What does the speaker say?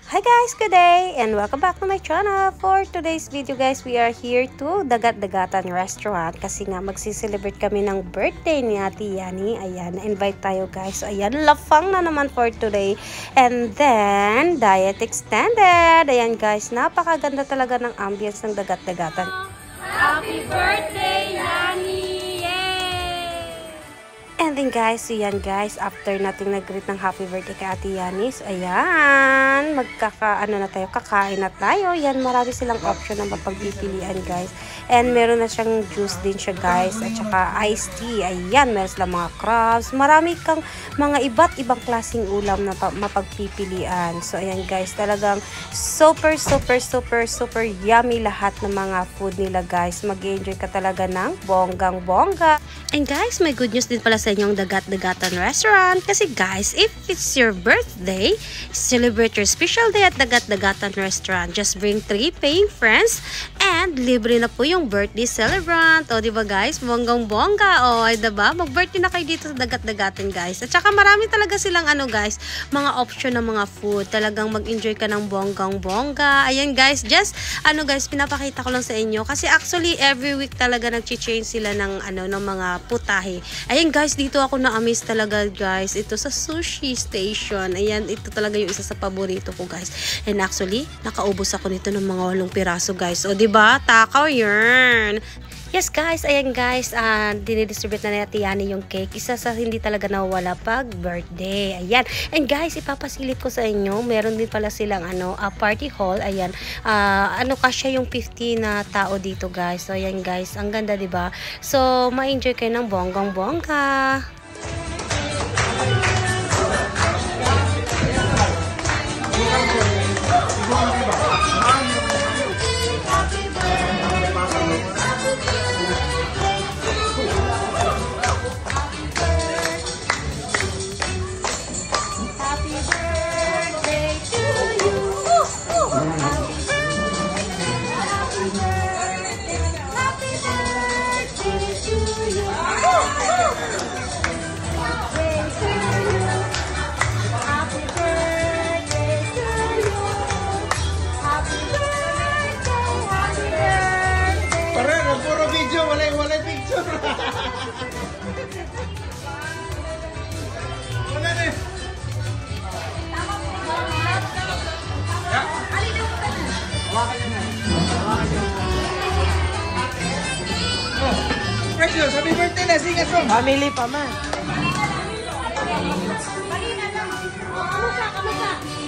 Hi guys, good day and welcome back to my channel. For today's video guys, we are here to Dagat-Dagatan Restaurant kasi nga magsiselebrate kami ng birthday ni Ate Yani. Ayan, na-invite tayo guys. So, ayan, lafang na naman for today. And then, diet extended. Ayan guys, napakaganda talaga ng ambience ng Dagat-Dagatan. Happy birthday, Yani! And then guys, so yan guys, after nating nag-greet ng happy birthday kay Ate Yani, so ayan, kakain na tayo. Yan, marami silang option na mapagpipilian guys. And meron na siyang juice din siya guys, at saka iced tea. Ayan, meron silang mga crabs. Marami kang mga iba't ibang klaseng ulam na mapagpipilian. So ayan guys, talagang super yummy lahat ng mga food nila guys. Mag-enjoy ka talaga ng bonggang-bongga. And guys, may good news din pala sa inyong Dagat-Dagatan Restaurant. Kasi guys, if it's your birthday, celebrate your special day at Dagat-Dagatan Restaurant. Just bring 3 paying friends and libre na po yung birthday celebrant. O diba guys, bonggang-bongga. O ay diba, mag-birthday na kayo dito sa Dagat-Dagatan guys. At saka marami talaga silang guys, mga option ng mga food. Talagang mag-enjoy ka ng bonggang-bongga. Ayan guys, just guys, pinapakita ko lang sa inyo. Kasi actually, every week talaga nag-change sila ng ng mga putahe. Ayan guys, dito ako na-amaze talaga guys. Ito sa sushi station. Ayan, ito talaga yung isa sa paborito ko guys. And actually, nakaubos ako nito ng mga 8 piraso guys. O diba? Takaw yun. Yes guys, ayan guys, dinidistribute na natin Yani yung cake. Isa sa hindi talaga nawawala pag birthday. Ayan. And guys, ipapasilip ko sa inyo, meron din pala silang party hall. Ayan. Kasya yung 50 na tao dito guys. So ayan guys, ang ganda 'di ba? So ma-enjoy kayo ng bonggang-bongga. Wala picture. Wala na. Precious, happy birthday na, sing a song. Family pa man. Kamusta?